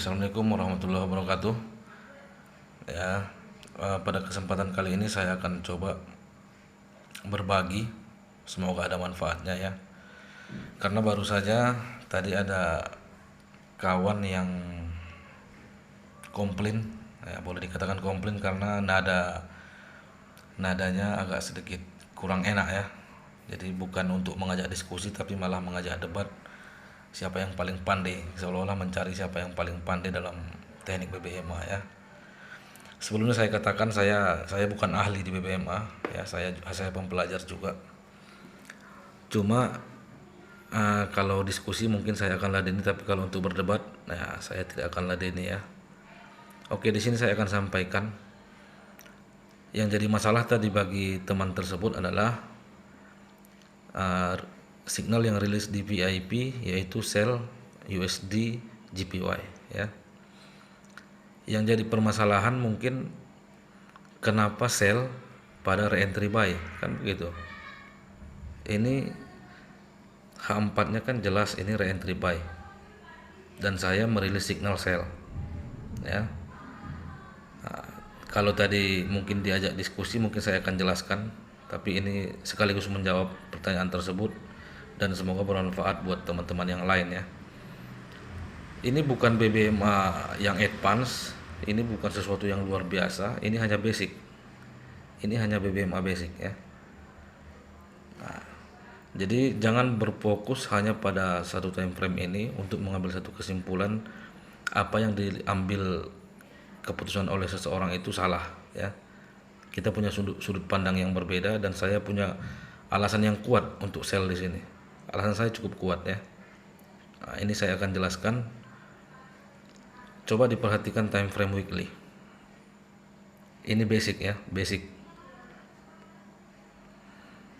Assalamualaikum warahmatullahi wabarakatuh. Ya, pada kesempatan kali ini saya akan coba berbagi. Semoga ada manfaatnya ya. Karena baru saja tadi ada kawan yang komplain, ya boleh dikatakan komplain karena nadanya agak sedikit kurang enak ya. Jadi bukan untuk mengajak diskusi tapi malah mengajak debat siapa yang paling pandai, seolah-olah mencari siapa yang paling pandai dalam teknik BBMA ya. Sebelumnya saya katakan saya bukan ahli di BBMA ya, saya pembelajar juga. Cuma kalau diskusi mungkin saya akan ladeni, tapi kalau untuk berdebat ya saya tidak akan ladeni ya. Oke, di sini saya akan sampaikan yang jadi masalah tadi bagi teman tersebut adalah signal yang rilis di VIP yaitu sell USD JPY ya. Yang jadi permasalahan mungkin kenapa sell pada re-entry buy, kan begitu. Ini H4-nya kan jelas ini re-entry buy dan saya merilis signal sell ya. Kalau tadi mungkin diajak diskusi mungkin saya akan jelaskan, tapi ini sekaligus menjawab pertanyaan tersebut dan semoga bermanfaat buat teman-teman yang lain ya. Ini bukan BBMA yang advance, ini bukan sesuatu yang luar biasa, ini hanya basic. Ini hanya BBMA basic ya. Jadi jangan berfokus hanya pada satu time frame ini untuk mengambil satu kesimpulan apa yang diambil keputusan oleh seseorang itu salah ya. Kita punya sudut pandang yang berbeda dan saya punya alasan yang kuat untuk sell di sini. Alasan saya cukup kuat ya. Nah, ini saya akan jelaskan. Coba diperhatikan time frame weekly. Ini basic ya, basic.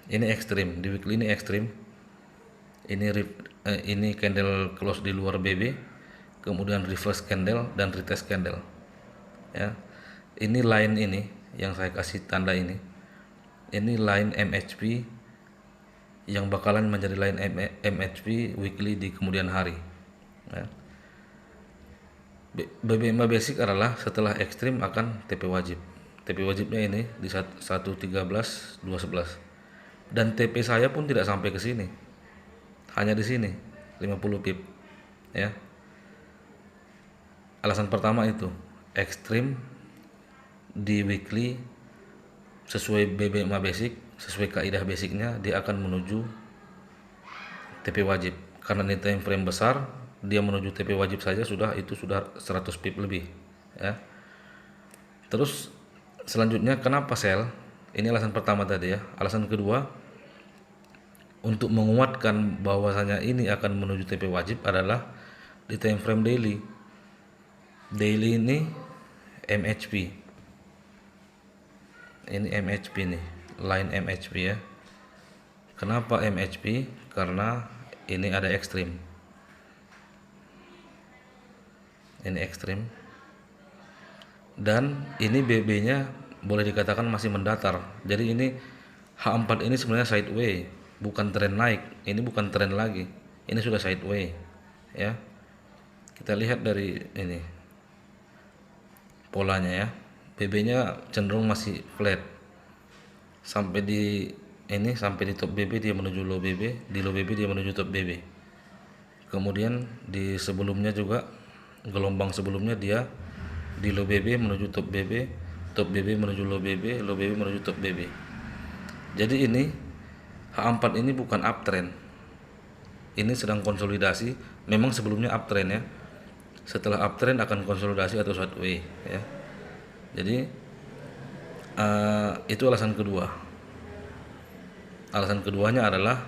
Ini ekstrim, di weekly ini ekstrim. Ini candle close di luar BB, kemudian reverse candle dan retest candle. Ya. Ini line ini yang saya kasih tanda ini. Ini line MHP yang bakalan menjadi line MHP weekly di kemudian hari. Ya. BBMA basic adalah setelah ekstrim akan TP wajib. TP wajibnya ini di 113 211. Dan TP saya pun tidak sampai ke sini. Hanya di sini 50 pip. Ya. Alasan pertama itu, ekstrim di weekly sesuai BBMA basic, sesuai kaidah basicnya dia akan menuju TP wajib. Karena ini time frame besar, dia menuju TP wajib saja sudah 100 pip lebih ya. Terus selanjutnya kenapa sell? Ini alasan pertama tadi ya. Alasan kedua, untuk menguatkan bahwasanya ini akan menuju TP wajib adalah di time frame daily. Daily ini MHP. Ini MHP nih, line MHP ya. Kenapa MHP? Karena ini ada ekstrim. Ini ekstrim. Dan ini BB-nya boleh dikatakan masih mendatar. Jadi ini H4 ini sebenarnya sideway, bukan tren naik. Ini bukan tren lagi. Ini sudah sideway ya. Kita lihat dari ini polanya ya. BB-nya cenderung masih flat. Sampai di top BB dia menuju low BB, di low BB dia menuju top BB. Kemudian di sebelumnya juga gelombang sebelumnya dia di low BB menuju top BB, top BB menuju low BB, low BB menuju top BB. Jadi ini H4 ini bukan uptrend. Ini sedang konsolidasi. Memang sebelumnya uptrend ya. Setelah uptrend akan konsolidasi atau sideways ya. Jadi itu alasan kedua. Alasan keduanya adalah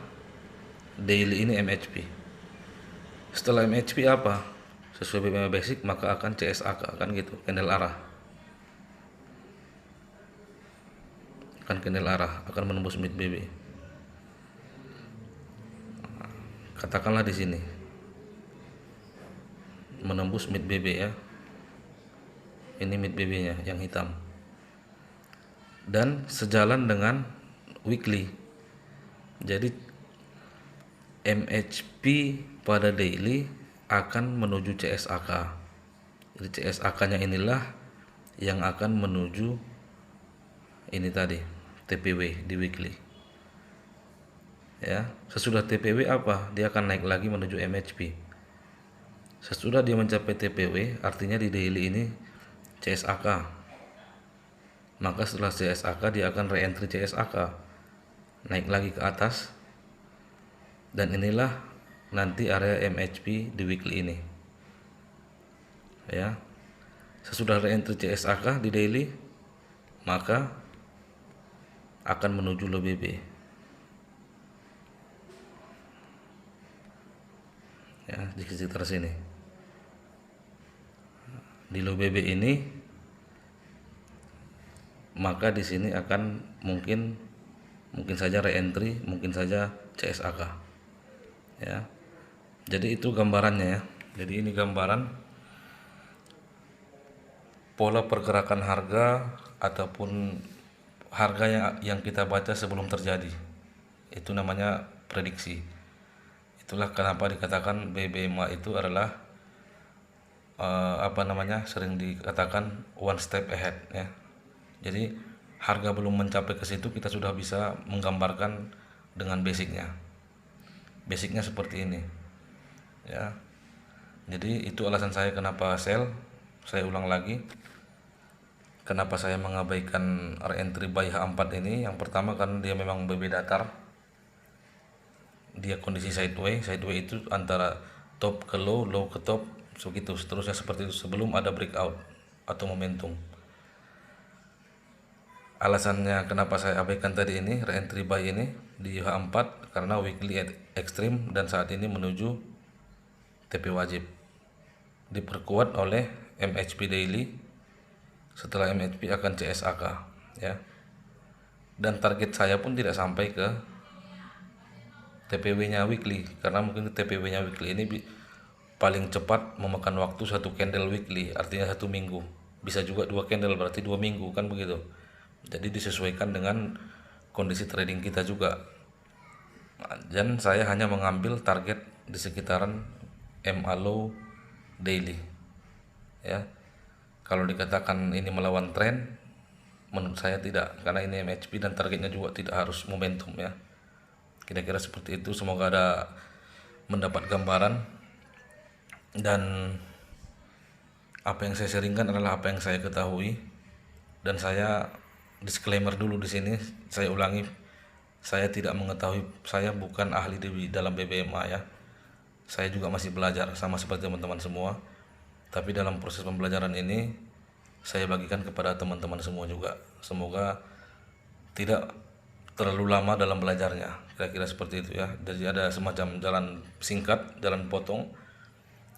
daily ini MHP. Setelah MHP apa? Sesuai BBMA basic maka akan CSAK kan gitu, candle arah. Akan candle arah, akan menembus mid BB. Katakanlah di sini menembus mid BB ya. Ini mid BB-nya yang hitam. Dan sejalan dengan weekly. Jadi MHP pada daily akan menuju CSAK. Jadi CSAK-nya inilah yang akan menuju ini tadi TPW di weekly. Ya, sesudah TPW apa? Dia akan naik lagi menuju MHP. Sesudah dia mencapai TPW, artinya di daily ini CSAK. Maka setelah CSAK dia akan re-entry CSAK, naik lagi ke atas, dan inilah nanti area MHP di weekly ini. Ya, sesudah re-entry CSAK di daily, maka akan menuju low BB. Ya, di sekitar sini. Di low BB ini, maka di sini akan mungkin saja re-entry, mungkin saja CSAK. Ya. Jadi itu gambarannya ya. Jadi ini gambaran pola pergerakan harga ataupun harga yang kita baca sebelum terjadi. Itu namanya prediksi. Itulah kenapa dikatakan BBMA itu adalah sering dikatakan one step ahead ya. Jadi harga belum mencapai ke situ, kita sudah bisa menggambarkan dengan basicnya. Basicnya seperti ini ya. Jadi itu alasan saya kenapa sell. Saya ulang lagi, kenapa saya mengabaikan re-entry buy H4 ini. Yang pertama karena dia memang BB datar, dia kondisi sideway itu antara top ke low, low ke top, begitu seterusnya seperti itu sebelum ada breakout atau momentum. Alasannya kenapa saya abaikan tadi ini re-entry buy ini di H4 karena weekly ekstrim dan saat ini menuju TP wajib, diperkuat oleh MHP daily. Setelah MHP akan CSAK ya. Dan target saya pun tidak sampai ke TPW-nya weekly, karena mungkin TPW-nya weekly ini paling cepat memakan waktu 1 candle weekly, artinya 1 minggu. Bisa juga 2 candle, berarti 2 minggu kan begitu. Jadi disesuaikan dengan kondisi trading kita juga. Dan saya hanya mengambil target di sekitaran MA low daily. Ya. Kalau dikatakan ini melawan tren, menurut saya tidak, karena ini MHP dan targetnya juga tidak harus momentum ya. Kira-kira seperti itu. Semoga ada mendapat gambaran, dan apa yang saya sharingkan adalah apa yang saya ketahui. Dan saya disclaimer dulu di sini, saya ulangi, saya tidak mengetahui, saya bukan ahli di dalam BBMA ya. Saya juga masih belajar sama seperti teman-teman semua. Tapi dalam proses pembelajaran ini saya bagikan kepada teman-teman semua juga. Semoga tidak terlalu lama dalam belajarnya, kira-kira seperti itu ya. Jadi ada semacam jalan singkat, jalan potong.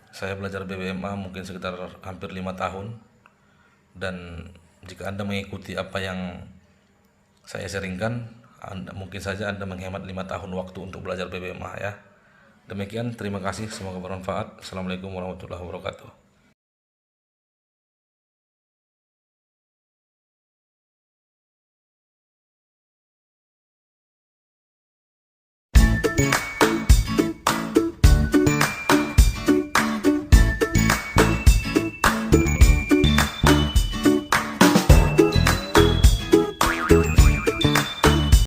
Saya belajar BBMA mungkin sekitar hampir 5 tahun, dan jika Anda mengikuti apa yang saya sharingkan, mungkin saja Anda menghemat 5 tahun waktu untuk belajar BBMA ya. Demikian, terima kasih, semoga bermanfaat. Assalamualaikum warahmatullahi wabarakatuh.